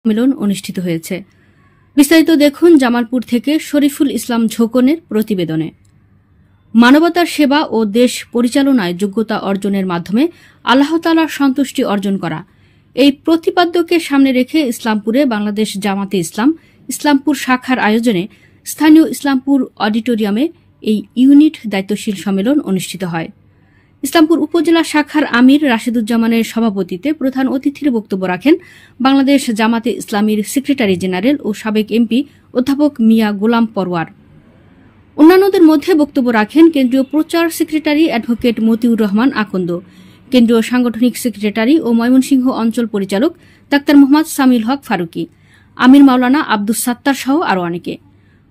সম্মেলন অনুষ্ঠিত হয়েছে। বিস্তারিত দেখুন জামালপুর থেকে শরীফুল ইসলাম ঝোকনের প্রতিবেদনে। মানবতার সেবা ও দেশ পরিচালনায় যোগ্যতা অর্জনের মাধ্যমে আল্লাহ তাআলার সন্তুষ্টি অর্জন করা, এই প্রতিপাদ্যকে সামনে রেখে ইসলামপুরে বাংলাদেশ জামাতে ইসলাম ইসলামপুর শাখার আয়োজনে স্থানীয় ইসলামপুর অডিটোরিয়ামে এই ইউনিট দায়িত্বশীল সম্মেলন অনুষ্ঠিত হয়। ইসলামপুর উপজেলা শাখার আমির রাশেদুজ্জামানের সভাপতিত্বে প্রধান অতিথির বক্তব্য রাখেন বাংলাদেশ জামাতে ইসলামীর সেক্রেটারি জেনারেল ও সাবেক এমপি অধ্যাপক মিয়া গোলাম পরওয়ার। অন্যান্যদের মধ্যে বক্তব্য রাখেন কেন্দ্রীয় প্রচার সেক্রেটারি অ্যাডভোকেট মতিউর রহমান আকন্দ, কেন্দ্রীয় সাংগঠনিক সেক্রেটারি ও ময়মনসিংহ অঞ্চল পরিচালক ডাক্তার মোহাম্মদ সামিল হক ফারুকি, আমির মাওলানা আব্দুস সাত্তার সহ আরও অনেকে।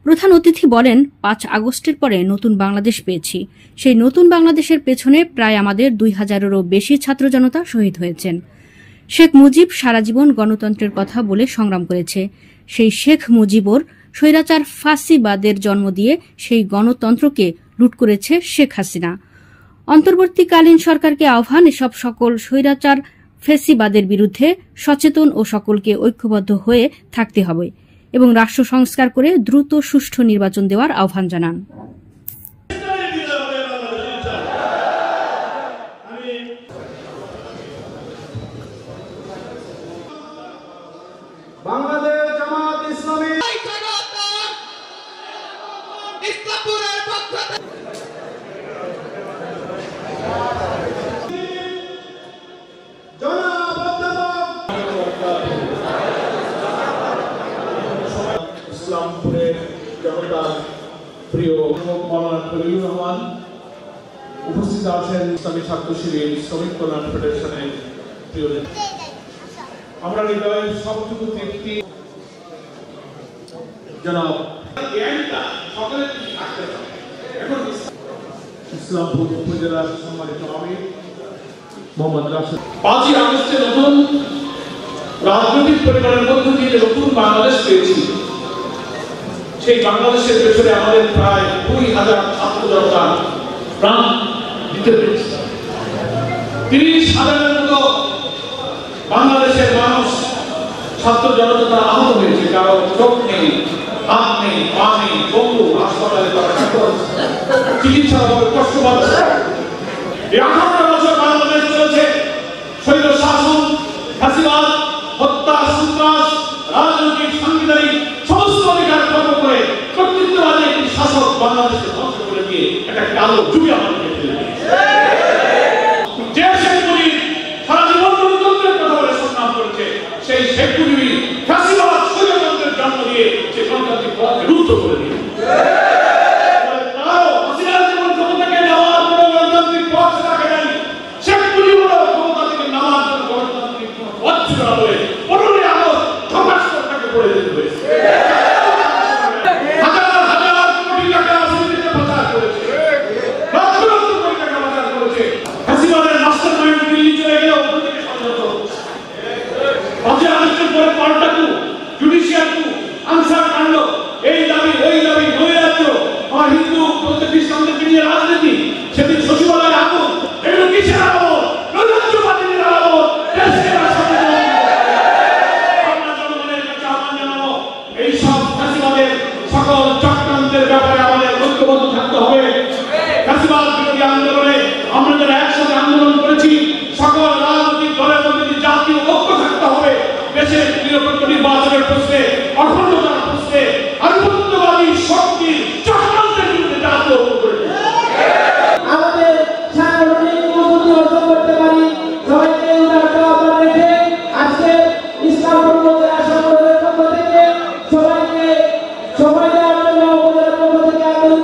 প্রধান অতিথি বলেন, ৫ আগস্টের পরে নতুন বাংলাদেশ পেয়েছি। সেই নতুন বাংলাদেশের পেছনে প্রায় আমাদের ২,০০০-এরও বেশি ছাত্র জনতা শহীদ হয়েছেন। শেখ মুজিব সারা জীবন গণতন্ত্রের কথা বলে সংগ্রাম করেছে। সেই শেখ মুজিবর স্বৈরাচার ফাঁসিবাদের জন্ম দিয়ে সেই গণতন্ত্রকে লুট করেছে শেখ হাসিনা। অন্তর্বর্তীকালীন সরকারকে আহ্বান, এসব সকল স্বৈরাচার ফ্যাসিবাদের বিরুদ্ধে সচেতন ও সকলকে ঐক্যবদ্ধ হয়ে থাকতে হবে এবং রাষ্ট্র সংস্কার করে দ্রুত সুষ্ঠু নির্বাচন দেওয়ার আহ্বান জানান। বাংলাদেশ জামাত ইসলামী ইসলামপুরের পক্ষ ইসলামপুরের জনতার প্রিয় মাওলানা ফজলুর রহমান, উপস্থিত আছেন ইসলামী ছাত্র শিবির শ্রমিক কল্যাণ ফেডারেশনের প্রিয় নেতা। আমরা হৃদয়ের সবটুকু তৃপ্তি জনাব ইসলামপুর উপজেলার সম্মানিত আমির মোহাম্মদ রাশেদ। ৫ই আগস্টে নতুন রাজনৈতিক পরিবারের মধ্য দিয়ে নতুন বাংলাদেশ পেয়েছি। সেই বাংলাদেশের পেছনে আমাদের প্রায় ২,০০০ ছাত্র জনতা প্রাণ দিতে পেরেছে। ৩০,০০০-এর মতো বাংলাদেশের মানুষ ছাত্র জনতা তারা আহত হয়েছে, কারো চোখ নেই, হাত নেই, পা নেই, বন্ধু হাসপাতালে তারা চিকিৎসার অভাবে কষ্ট পাচ্ছে। এই ৫৮ বছর বাংলাদেশ চলেছে স্বৈর শাসন, ফাঁসিবাদ, হত্যা, সন্ত্রাস, রাজনৈতিক, সাংবিধানিক সমস্ত অধিকার খর্ব করে কর্তৃত্ববাদী একটি শাসক বাংলাদেশকে ধ্বংস করে দিয়ে একটা কালো যুগে আমাদেরকে ফেলে দিয়েছে। যে শেখ মুজিব সারা জীবন গণতন্ত্রের কথা বলে সংগ্রাম করেছে, সেই শেখ মুজিবই ফাঁসিবাদ স্বৈরতন্ত্রের জন্ম দিয়ে সে গণতান্ত্রিক পথকে রুদ্ধ করে দিয়েছে। রাজনীতি সেদিন সচিবালয়ের আগুন, এগুলো কিসের আগুন? নৈরাজ্যবাদীদের আগুন। জনগণের কাছে আহ্বান জানাবো, এইসব ফ্যাসিবাদের সকল চক্রান্তের ব্যাপারে আমাদের ঐক্যবদ্ধ থাকতে হবে। ফ্যাসিবাদ বিরোধী আন্দোলনে আমরা যারা একসাথে আন্দোলন করেছি, সকল রাজনৈতিক দলের মধ্যে জাতীয় ঐক্য থাকতে হবে। দেশের নিরপেক্ষ নির্বাচনের প্রশ্নে, অখণ্ডতার প্রশ্নে, আধিপত্যবাদী শক্তির চক্রান্তের বিরুদ্ধে জাতীয় ঐক্য করে আমাদের সাংগঠনিক মজবুতি অর্জন করতে পারি। সবাইকে আহ্বান রেখে আজকে ইসলামপুর উপজেলা সংগঠনের পক্ষ থেকে সবাইকে সময় দেওয়ার জন্য উপজেলার পক্ষ থেকে আন্তরিক